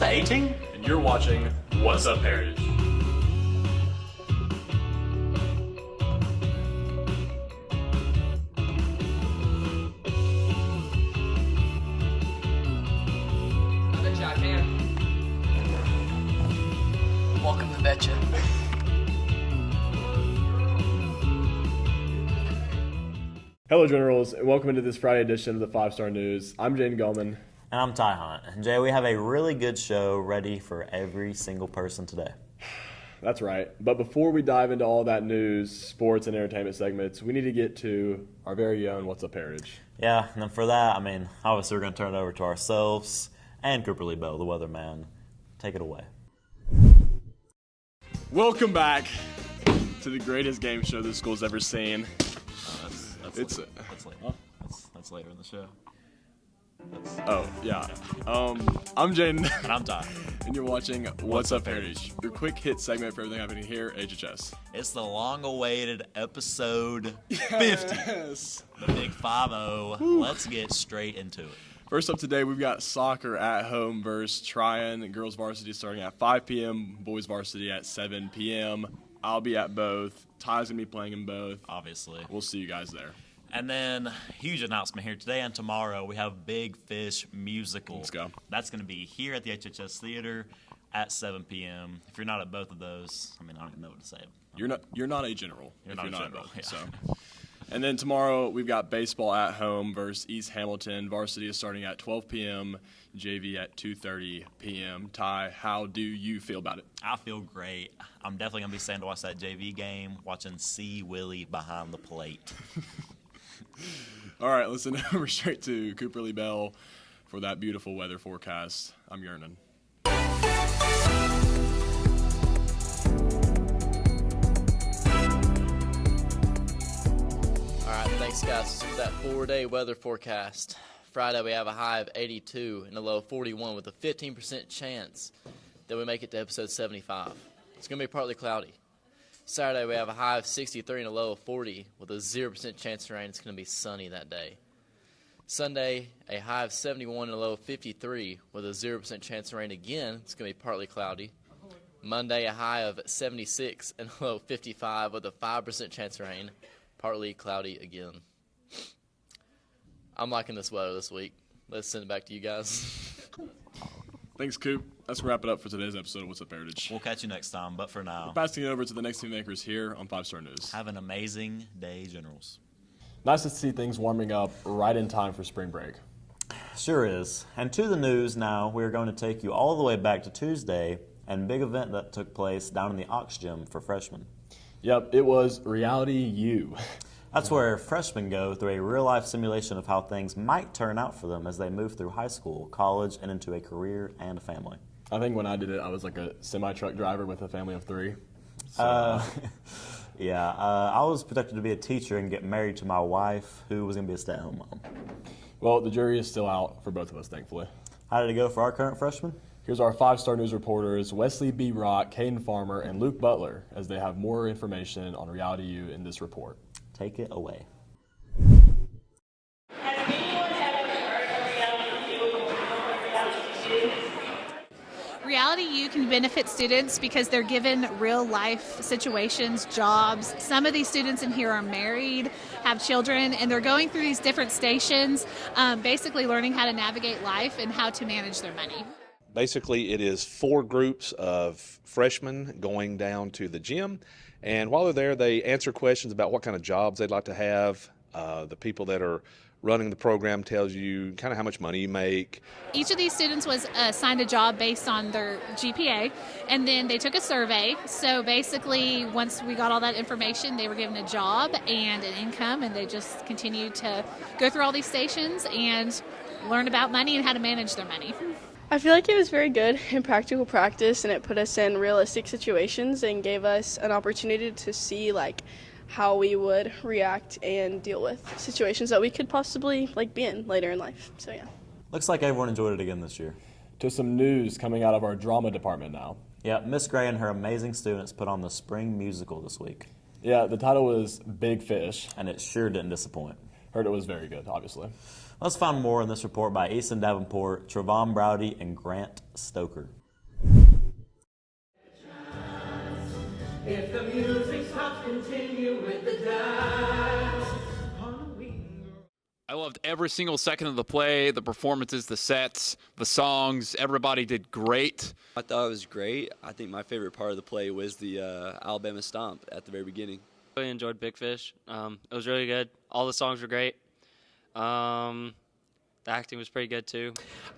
the A-Team? And you're watching What's Up Heritage. Welcome to Betcha. Hello, Generals, and welcome into this Friday edition of the 5-Star News. I'm Jane Gellman. And I'm Ty Hunt. And Jay, we have a really good show ready for every single person today. That's right. But before we dive into all that news, sports, and entertainment segments, we need to get to our very own What's Up Heritage. Yeah, and then for that, obviously we're going to turn it over to ourselves and Cooper Lee Bell, the weatherman. Take it away. Welcome back to the greatest game show this school's ever seen. That's later in the show. I'm Jaden. And I'm Ty. And you're watching What's Up Heritage, your quick hit segment for everything happening here at HHS. It's the long-awaited episode 50. Yes. The big 5-0. Let's get straight into it. First up today, we've got soccer at home versus Tryon. Girls varsity starting at 5 p.m., boys varsity at 7 p.m. I'll be at both. Ty's going to be playing in both. Obviously. We'll see you guys there. And then, huge announcement here. Today and tomorrow, we have Big Fish Musical. Let's go. That's going to be here at the HHS Theater at 7 p.m. If you're not at both of those, I don't even know what to say. You're not a general. You're not a general, both, yeah. So. And then tomorrow, we've got baseball at home versus East Hamilton. Varsity is starting at 12 p.m., JV at 2:30 p.m. Ty, how do you feel about it? I feel great. I'm definitely going to be staying to watch that JV game, watching C. Willie behind the plate. All right, listen over straight to Cooper Lee Bell for that beautiful weather forecast. I'm yearning. All right, thanks, guys. This is that 4-day weather forecast. Friday, we have a high of 82 and a low of 41 with a 15% chance that we make it to episode 75. It's going to be partly cloudy. Saturday, we have a high of 63 and a low of 40 with a 0% chance of rain. It's going to be sunny that day. Sunday, a high of 71 and a low of 53 with a 0% chance of rain again. It's going to be partly cloudy. Monday, a high of 76 and a low of 55 with a 5% chance of rain. Partly cloudy again. I'm liking this weather this week. Let's send it back to you guys. Thanks, Coop. Let's wrap it up for today's episode of What's Up Heritage. We'll catch you next time, but for now, Passing it over to the next team makers here on 5-Star News. have an amazing day, Generals. Nice to see things warming up right in time for spring break. Sure is. And to the news now, we're going to take you all the way back to Tuesday and big event that took place down in the Ox Gym for freshmen. Yep, it was Reality U. That's where freshmen go through a real-life simulation of how things might turn out for them as they move through high school, college, and into a career and a family. I think when I did it, I was like a semi-truck driver with a family of 3. So, I was projected to be a teacher and get married to my wife, who was going to be a stay-at-home mom. well, the jury is still out for both of us, thankfully. How did it go for our current freshmen? Here's our 5-Star News reporters, Wesley B. Rock, Caden Farmer, and Luke Butler, as they have more information on Reality U in this report. Take it away. Has anyone ever heard of Reality U? Reality U can benefit students because they're given real life situations, jobs. Some of these students in here are married, have children, and they're going through these different stations, basically learning how to navigate life and how to manage their money. Basically, it is 4 groups of freshmen going down to the gym. And while they're there, they answer questions about what kind of jobs they'd like to have. The people that are running the program tells you kind of how much money you make. Each of these students was assigned a job based on their GPA, and then they took a survey. So basically, once we got all that information, they were given a job and an income, and they just continued to go through all these stations and learn about money and how to manage their money. I feel like it was very good in practical practice, and it put us in realistic situations and gave us an opportunity to see how we would react and deal with situations that we could possibly be in later in life. So yeah. Looks like everyone enjoyed it again this year. To some news coming out of our drama department now. Yeah, Miss Gray and her amazing students put on the spring musical this week. Yeah, the title was Big Fish. And it sure didn't disappoint. Heard it was very good, obviously. Let's find more in this report by Easton Davenport, Trevon Browdy, and Grant Stoker. If the music stops, continue with the dance. I loved every single second of the play, the performances, the sets, the songs. Everybody did great. I thought it was great. I think my favorite part of the play was the Alabama Stomp at the very beginning. I really enjoyed Big Fish. It was really good. All the songs were great. The acting was pretty good too.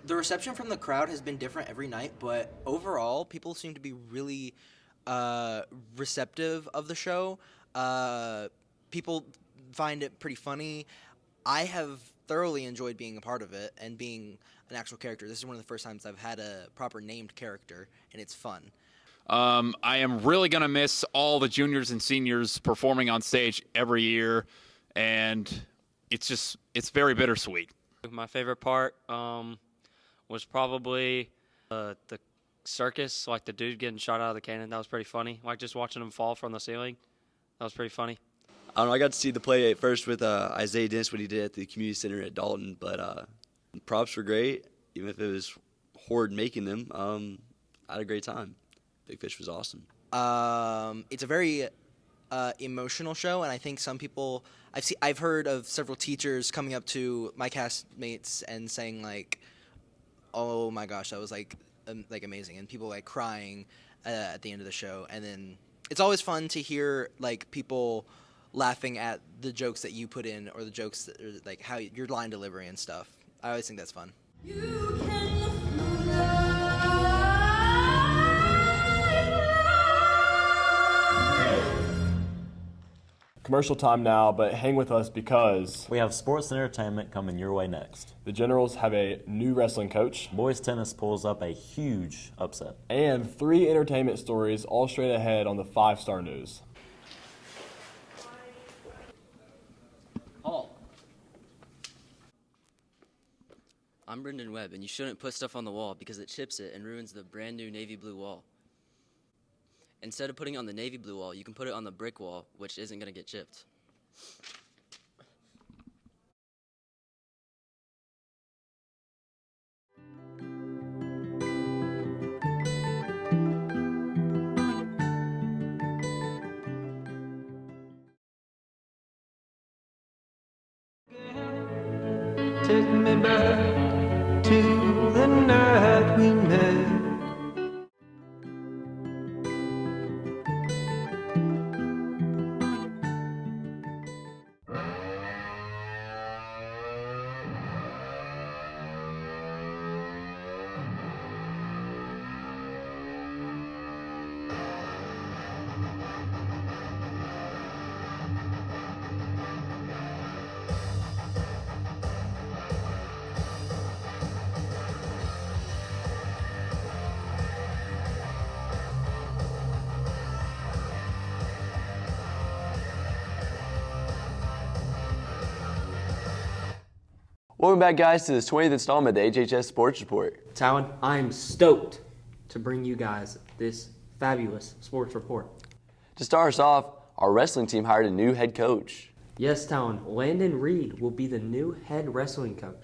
The reception from the crowd has been different every night, but overall, people seem to be really receptive of the show. People find it pretty funny. I have thoroughly enjoyed being a part of it and being an actual character. This is one of the first times I've had a proper named character, and it's fun. I am really going to miss all the juniors and seniors performing on stage every year, and it's very bittersweet. My favorite part was probably the circus, like the dude getting shot out of the cannon. That was pretty funny. Like just watching him fall from the ceiling. That was pretty funny. I don't know, I got to see the play at first with Isaiah Dennis, what he did at the community center at Dalton, but props were great. Even if it was horrid making them, I had a great time. Big Fish was awesome. It's a very emotional show, and I think some people I've heard of several teachers coming up to my castmates and saying like, "Oh my gosh, that was like amazing," and people like crying at the end of the show. And then it's always fun to hear like people laughing at the jokes that you put in or the jokes that are, like how your line delivery and stuff. I always think that's fun. Commercial time now, but hang with us because we have sports and entertainment coming your way next. The Generals have a new wrestling coach. Boys tennis pulls up a huge upset. And 3 entertainment stories all straight ahead on the 5-Star News. I'm Brendan Webb, and you shouldn't put stuff on the wall because it chips it and ruins the brand new navy blue wall. Instead of putting it on the navy blue wall, you can put it on the brick wall, which isn't going to get chipped. Take me back to the night we met. Welcome back, guys, to this 20th installment of the HHS Sports Report. Talon, I'm stoked to bring you guys this fabulous sports report. To start us off, our wrestling team hired a new head coach. Yes, Talon, Landon Reed will be the new head wrestling coach.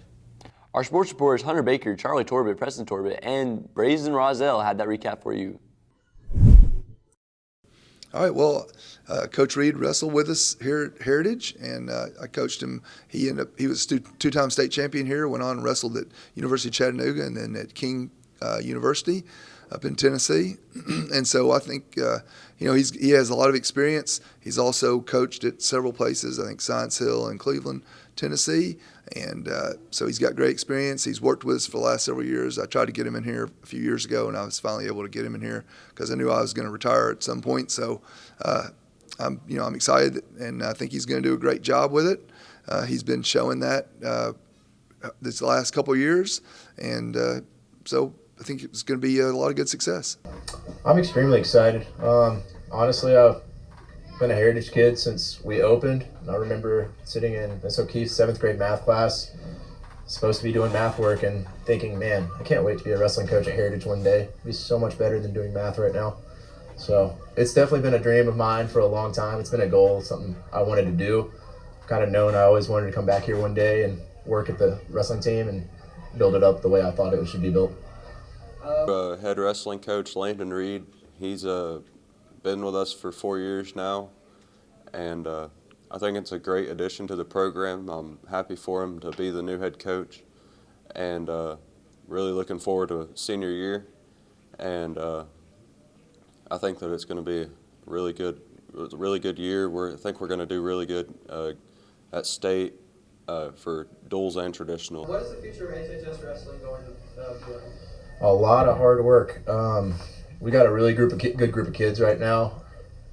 Our sports reporters Hunter Baker, Charlie Torbett, Preston Torbett, and Brazen Rozelle had that recap for you. All right, well, Coach Reed wrestled with us here at Heritage, and I coached him. He was two-time state champion here, went on and wrestled at University of Chattanooga and then at King University up in Tennessee. And so I think, he has a lot of experience. He's also coached at several places, I think Science Hill and Cleveland, Tennessee. And so he's got great experience. He's worked with us for the last several years. I tried to get him in here a few years ago, and I was finally able to get him in here because I knew I was going to retire at some point. So I'm excited, and I think he's going to do a great job with it. He's been showing that this last couple of years, and so I think it's going to be a lot of good success. I'm extremely excited. Honestly, I've been a Heritage kid since we opened. I remember sitting in Miss O'Keefe's 7th grade math class, supposed to be doing math work, and thinking, man, I can't wait to be a wrestling coach at Heritage one day. It'd be so much better than doing math right now. So it's definitely been a dream of mine for a long time. It's been a goal, something I wanted to do. Kind of known I always wanted to come back here one day and work at the wrestling team and build it up the way I thought it should be built. Head wrestling coach Landon Reed, he's been with us for 4 years now, and I think it's a great addition to the program. I'm happy for him to be the new head coach, and really looking forward to senior year. And I think that it's going to be a really good year. I think we're going to do really good at state for duals and traditional. What is the future of HHS wrestling going to be? A lot of hard work. We got a really good group of kids right now.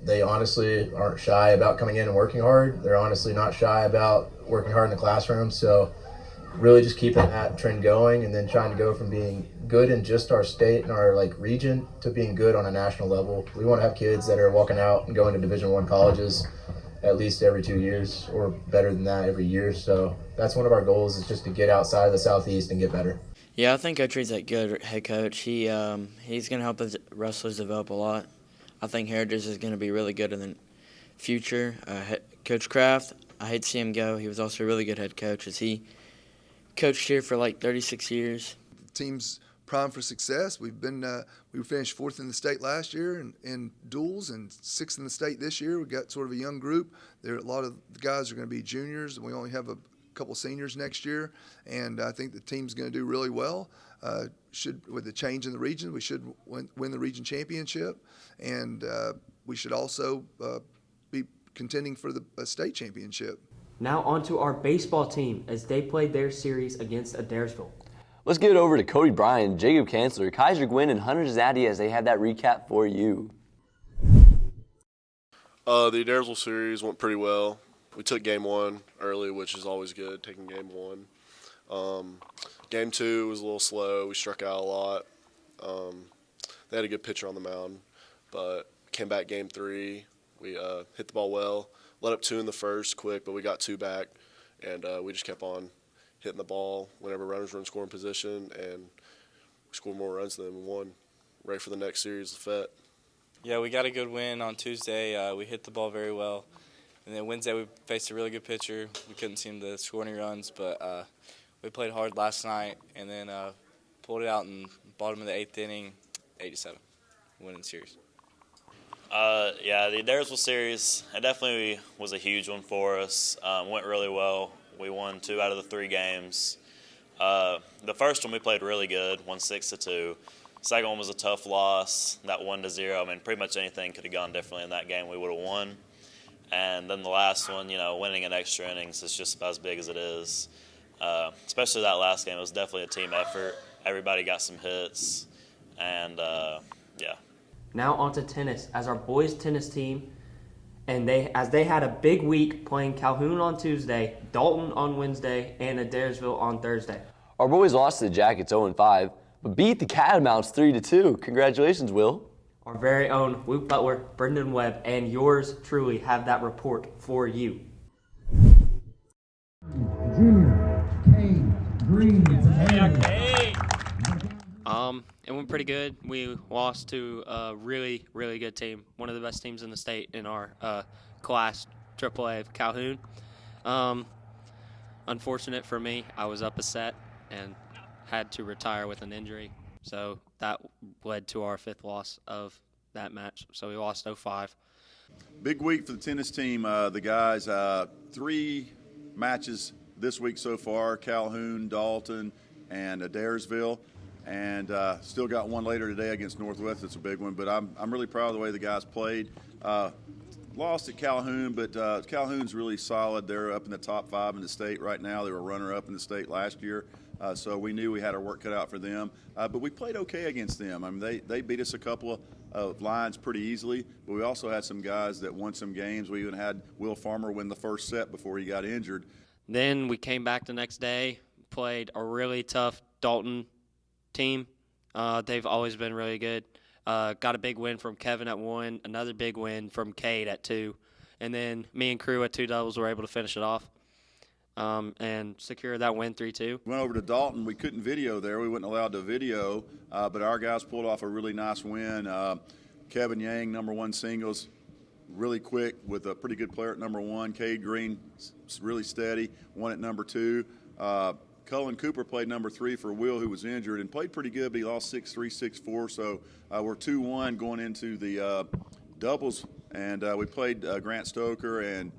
They honestly aren't shy about coming in and working hard. They're honestly not shy about working hard in the classroom. So really just keeping that trend going and then trying to go from being good in just our state and our region to being good on a national level. We want to have kids that are walking out and going to Division I colleges at least every 2 years, or better than that every year. So that's one of our goals, is just to get outside of the Southeast and get better. Yeah, I think Coach Reed's a good head coach. He's going to help his wrestlers develop a lot. I think Heritage is going to be really good in the future. Coach Kraft, I hate to see him go. He was also a really good head coach, as he coached here for 36 years. Team's primed for success. We finished 4th in the state last year in duals and 6th in the state this year. We've got sort of a young group. A lot of the guys are going to be juniors, and we only have a couple seniors next year, and I think the team's going to do really well. With the change in the region, we should win the region championship, and we should also be contending for the state championship. Now on to our baseball team as they played their series against Adairsville. Let's get it over to Cody Bryan, Jacob Kanzler, Kaiser Gwynn, and Hunter Zaddy as they have that recap for you. The Adairsville series went pretty well. We took game 1 early, which is always good, taking game 1. Game 2 was a little slow. We struck out a lot. They had a good pitcher on the mound, but came back game 3. We hit the ball well, let up 2 in the first quick, but we got 2 back, and we just kept on hitting the ball whenever runners were in scoring position, and we scored more runs than them and won. Ready for the next series, Lafayette. Yeah, we got a good win on Tuesday. We hit the ball very well. And then Wednesday we faced a really good pitcher. We couldn't seem to score any runs, but we played hard last night and then pulled it out in the bottom of the 8th inning, 8-7, winning the series. Yeah, the Adairsville series, it definitely was a huge one for us. Went really well. We won 2 out of the 3 games. The first one we played really good, won 6-2. Second one was a tough loss, that 1-0. I mean, pretty much anything could have gone differently in that game. We would have won. And then the last one, winning in extra innings is just about as big as it is. Especially that last game, it was definitely a team effort. Everybody got some hits, and yeah. Now on to tennis, as our boys tennis team, and they had a big week playing Calhoun on Tuesday, Dalton on Wednesday, and Adairsville on Thursday. Our boys lost to the Jackets 0-5, but beat the Catamounts 3-2. Congratulations, Will. Our very own Luke Butler, Brendan Webb, and yours truly have that report for you. Junior Kane Green. It went pretty good. We lost to a really, really good team, one of the best teams in the state in our class, AAA of Calhoun. Unfortunate for me, I was up a set and had to retire with an injury, so that led to our 5th loss of that match. So we lost 0-5. Big week for the tennis team. The guys, 3 matches this week so far: Calhoun, Dalton, and Adairsville. And still got one later today against Northwest. It's a big one, but I'm really proud of the way the guys played. Lost at Calhoun, but Calhoun's really solid. They're up in the top 5 in the state right now. They were runner-up in the state last year, so we knew we had our work cut out for them. But we played okay against them. I mean, they beat us a couple of lines pretty easily, but we also had some guys that won some games. We even had Will Farmer win the first set before he got injured. Then we came back the next day, played a really tough Dalton team. They've always been really good. Got a big win from Kevin at 1, another big win from Cade at 2, and then me and Crew at 2 doubles were able to finish it off and secure that win 3-2. Went over to Dalton. We couldn't video there. We weren't allowed to video, but our guys pulled off a really nice win. Kevin Yang, number 1 singles, really quick with a pretty good player at number 1. Cade Green, really steady, won at number 2. Cullen Cooper played number 3 for Will, who was injured, and played pretty good, but he lost 6-3, 6-4. So we're 2-1 going into the doubles, and we played Grant Stoker and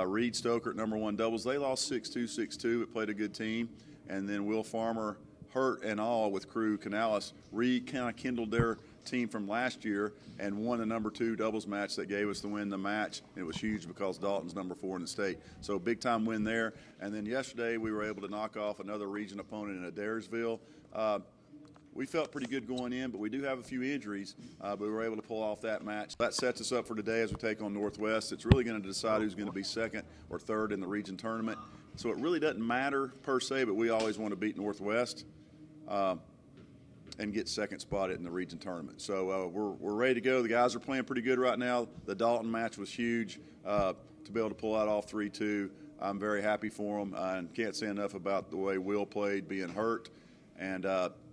Reed Stoker at number 1 doubles. They lost 6-2, 6-2, but played a good team. And then Will Farmer, hurt and all with Crew Canales, kind of kindled their team from last year and won the number 2 doubles match that gave us the win the match. It was huge because Dalton's number 4 in the state. So big time win there. And then yesterday we were able to knock off another region opponent in Adairsville. We felt pretty good going in, but we do have a few injuries, but we were able to pull off that match. That sets us up for today as we take on Northwest. It's really going to decide who's going to be 2nd or 3rd in the region tournament. So it really doesn't matter per se, but we always want to beat Northwest and get 2nd spot in the region tournament. So we're ready to go. The guys are playing pretty good right now. The Dalton match was huge to be able to pull out off 3-2. I'm very happy for them, and can't say enough about the way Will played being hurt. And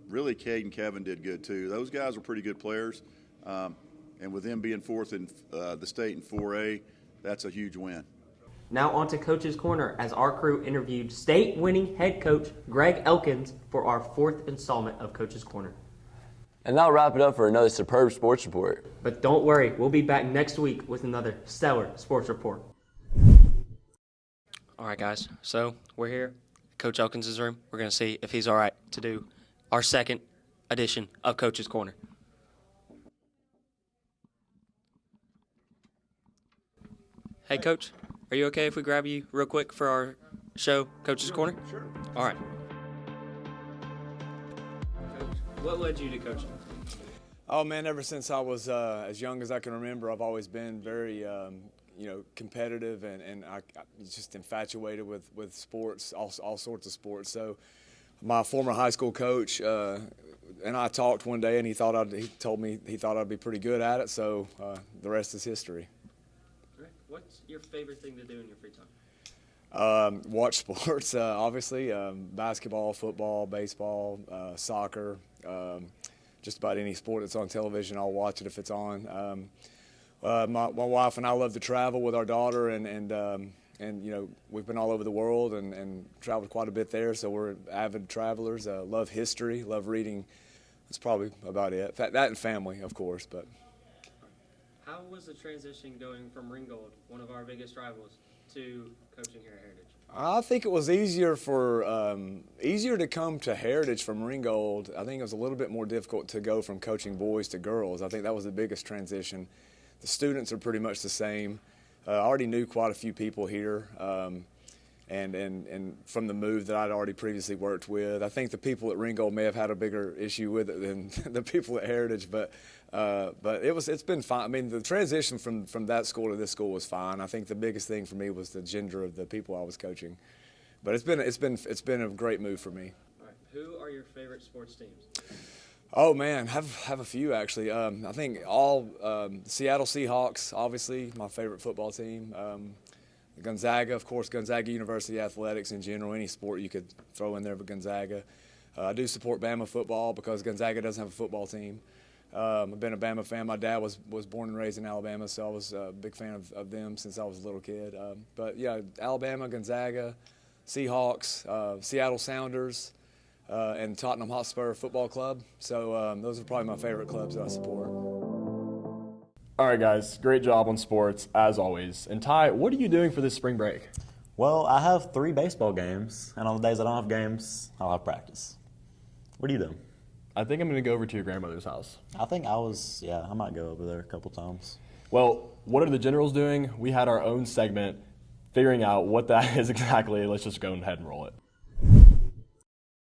really, Cade and Kevin did good too. Those guys are pretty good players, and with them being 4th in the state in 4A, that's a huge win. Now on to Coach's Corner, as our crew interviewed state-winning head coach Greg Elkins for our 4th installment of Coach's Corner. And that'll wrap it up for another superb sports report. But don't worry, we'll be back next week with another stellar sports report. All right, guys. So we're here, Coach Elkins' room. We're going to see if he's all right to do our 2nd edition of Coach's Corner. Hey, Coach, are you okay if we grab you real quick for our show, Coach's Corner? Sure. All right. Coach, what led you to coaching? Oh, man, ever since I was as young as I can remember, I've always been very, competitive and I just infatuated with sports, all sorts of sports. So my former high school coach and I talked one day, and he told me he thought I'd be pretty good at it. So the rest is history. All right. What's your favorite thing to do in your free time? Watch sports, obviously, basketball, football, baseball, soccer, just about any sport that's on television, I'll watch it if it's on. My wife and I love to travel with our daughter, and we've been all over the world and traveled quite a bit there, so we're avid travelers. Love history, love reading. That's probably about it. That and family, of course. But how was the transition going from Ringgold, one of our biggest rivals, to coaching here at Heritage? I think it was easier to come to Heritage from Ringgold. I think it was a little bit more difficult to go from coaching boys to girls. I think that was the biggest transition. The students are pretty much the same. I already knew quite a few people here, and from the move that I'd already previously worked with. I think the people at Ringgold may have had a bigger issue with it than the people at Heritage, but it's been fine. I mean, the transition from that school to this school was fine. I think the biggest thing for me was the gender of the people I was coaching, but it's been a great move for me. All right. Who are your favorite sports teams? Oh man, have a few actually. I think all Seattle Seahawks, obviously my favorite football team. Gonzaga, of course, Gonzaga University athletics in general. Any sport you could throw in there for Gonzaga. I do support Bama football because Gonzaga doesn't have a football team. I've been a Bama fan. My dad was born and raised in Alabama, so I was a big fan of them since I was a little kid. But yeah, Alabama, Gonzaga, Seahawks, Seattle Sounders. And Tottenham Hotspur Football Club. So those are probably my favorite clubs that I support. All right, guys, great job on sports, as always. And Ty, what are you doing for this spring break? Well, I have 3 baseball games, and on the days I don't have games, I'll have practice. What are you doing? I think I'm going to go over to your grandmother's house. I think I might go over there a couple times. Well, what are the Generals doing? We had our own segment figuring out what that is exactly. Let's just go ahead and roll it.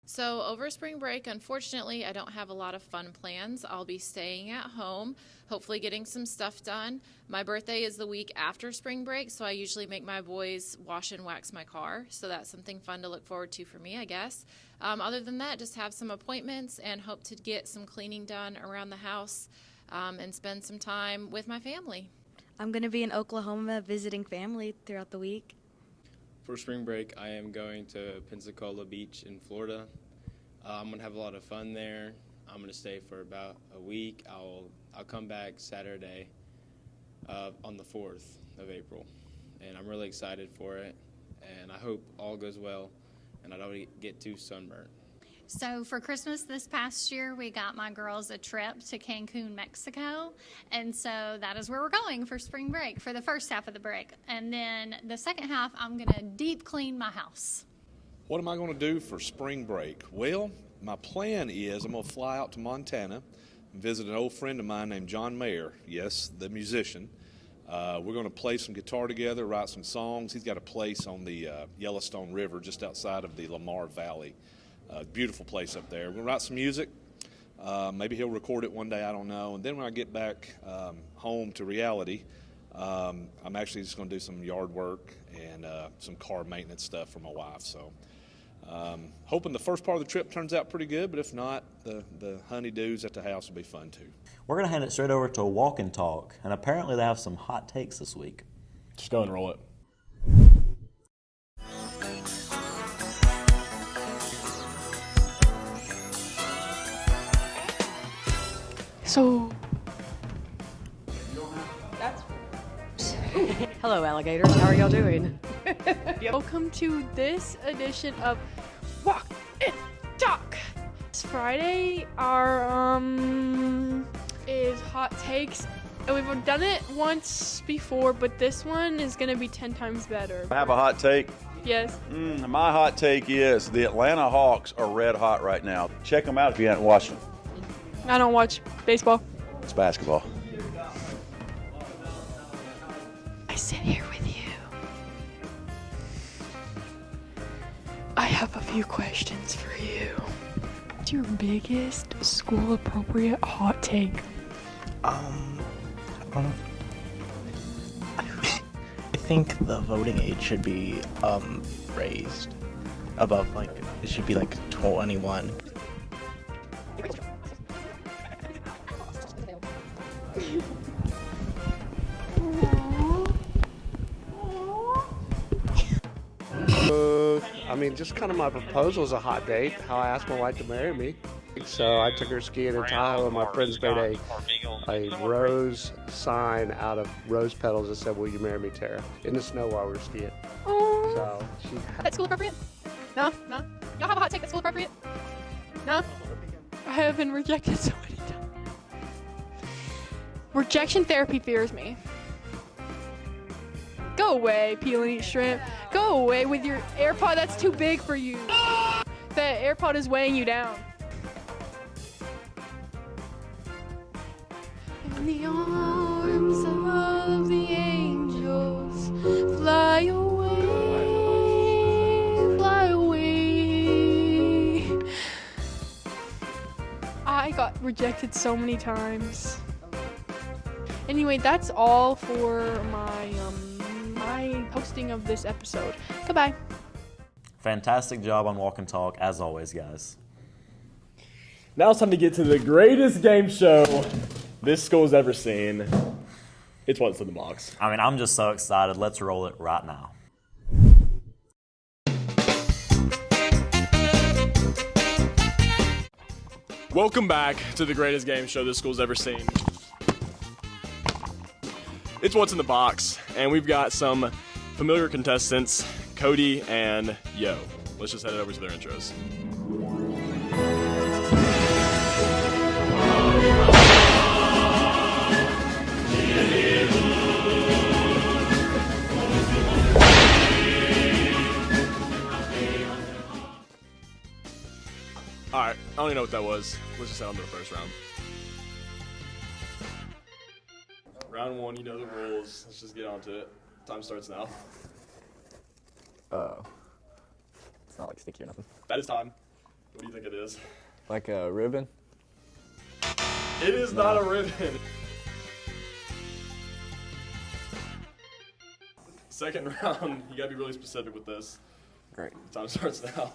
So over spring break, unfortunately, I don't have a lot of fun plans. I'll be staying at home, hopefully getting some stuff done. My birthday is the week after spring break, so I usually make my boys wash and wax my car. So that's something fun to look forward to for me, I guess. Other than that, just have some appointments and hope to get some cleaning done around the house and spend some time with my family. I'm going to be in Oklahoma visiting family throughout the week. For spring break, I am going to Pensacola Beach in Florida. I'm going to have a lot of fun there. I'm going to stay for about a week. I'll come back Saturday on the 4th of April, and I'm really excited for it, and I hope all goes well, and I don't get too sunburnt. So for Christmas this past year, we got my girls a trip to Cancun, Mexico. And so that is where we're going for spring break for the first half of the break. And then the second half, I'm going to deep clean my house. What am I going to do for spring break? Well, my plan is I'm going to fly out to Montana and visit an old friend of mine named John Mayer. Yes, the musician. We're going to play some guitar together, write some songs. He's got a place on the Yellowstone River just outside of the Lamar Valley. Beautiful place up there. We're going to write some music. Maybe he'll record it one day, I don't know. And then when I get back home to reality, I'm actually just going to do some yard work and some car maintenance stuff for my wife. So hoping the first part of the trip turns out pretty good, but if not, the honeydews at the house will be fun too. We're going to hand it straight over to Walk and Talk, and apparently they have some hot takes this week. Just go and roll it. So, hello, alligators. How are y'all doing? Welcome to this edition of Walk and Talk. It's Friday. Our is hot takes, and we've done it once before, but this one is gonna be 10 times better. I have a hot take. Yes. My hot take is the Atlanta Hawks are red hot right now. Check them out if you haven't watched them. I don't watch baseball. It's basketball. I sit here with you. I have a few questions for you. What's your biggest school-appropriate hot take? I think the voting age should be raised above, like, it should be like 21. I mean, just kind of my proposal is a hot date, how I asked my wife to marry me. So I took her skiing in Tahoe, and my friends made a rose sign out of rose petals that said, "Will you marry me, Tara?" in the snow while we were skiing. Oh. So she. That's school appropriate? No? Y'all have a hot take that's school appropriate? No? I have been rejected so many times. Rejection therapy fears me. Go away, peel and eat shrimp. Go away with your AirPod that's too big for you. That AirPod is weighing you down. In the arms of the angels, fly away, fly away. I got rejected so many times. Anyway, that's all for my my posting of this episode. Goodbye. Fantastic job on Walk and Talk, as always, guys. Now it's time to get to the greatest game show this school's ever seen. It's What's in the Box. I mean, I'm just so excited. Let's roll it right now. Welcome back to the greatest game show this school's ever seen. It's What's in the Box, and we've got some familiar contestants, Cody and Yo. Let's just head over to their intros. Alright, I don't even know what that was. Let's just head on to the first round. Round one, you know the rules. Let's just get on to it. Time starts now. It's not like sticky or nothing. That is time. What do you think it is? Like a ribbon? It is not a ribbon. Second round, you gotta be really specific with this. Great. Time starts now.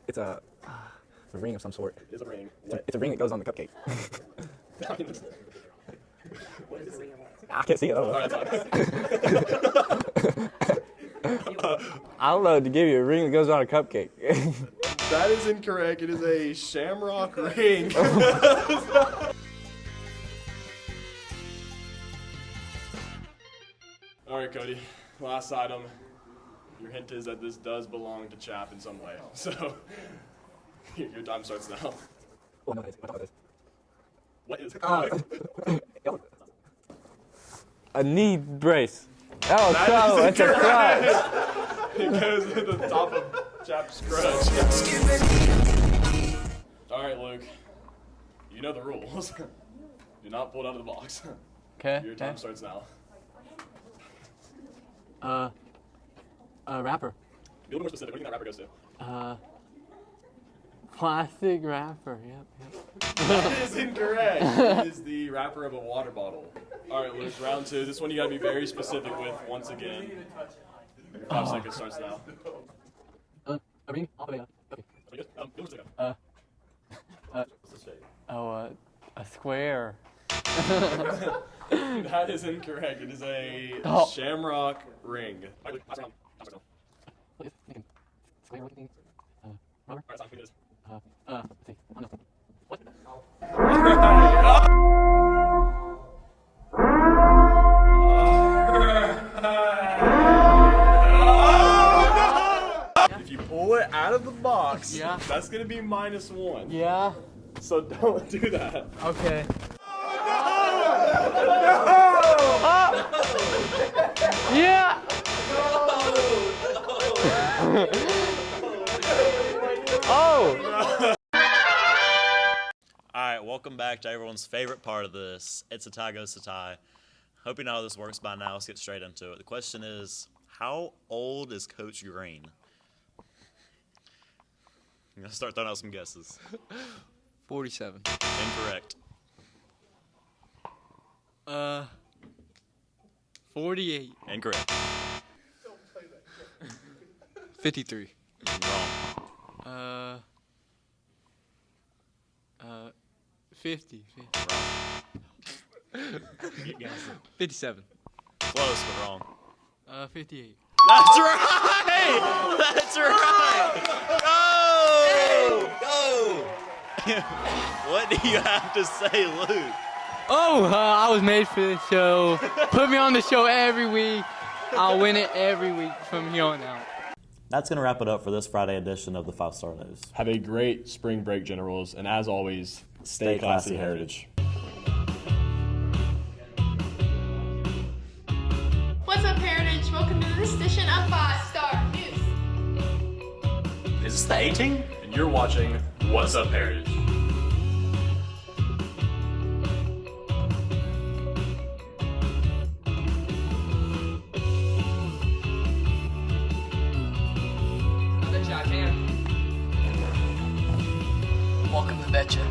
It's a ring of some sort. It's a ring. It's a ring that goes on the cupcake. What is it? I can't see it. I don't know, to give you a ring that goes on a cupcake. That is incorrect. It is a shamrock ring. All right, Cody. Last item. Your hint is that this does belong to Chap in some way. So your time starts now. What is it? A knee brace. Oh, no, it's a crutch. It goes to the top of Chap's crutch. All right, Luke. You know the rules. Do not pull it out of the box. Okay. Your time starts now. Wrapper. Be a little more specific. What do you think that wrapper goes to? Plastic wrapper. Yep. That is incorrect. It is the wrapper of a water bottle. All right, Luke, round 2. This one you got to be very specific with once again. Your 5 seconds starts now. A ring? Okay. A square. That is incorrect. It is a shamrock ring. All right, Luke, last round. Time starts now. Square looking thing. Rubber? All right, time. Look at this. Let's see. Oh, no. What? If you pull it out of the box, Yeah. that's going to be -1. Yeah. So don't do that. Okay. Yeah. Oh. All right, welcome back to everyone's favorite part of this. It's a tie goes to tie. Hope you know how this works by now. Let's get straight into it. The question is, how old is Coach Green? I'm going to start throwing out some guesses. 47. Incorrect. 48. Incorrect. 53. Wrong. 50. Wrong. Get guessing. 57. Close, but wrong. 58. That's right! That's right! Go! What do you have to say, Luke? Oh, I was made for this show. Put me on the show every week. I'll win it every week from here on out. That's going to wrap it up for this Friday edition of the 5-Star News. Have a great spring break, Generals, and as always, stay classy, Heritage. What's up, Heritage? Welcome to this edition of 5-Star News. Is this the A-Team? And you're watching What's Up, Heritage. Welcome to Betcha.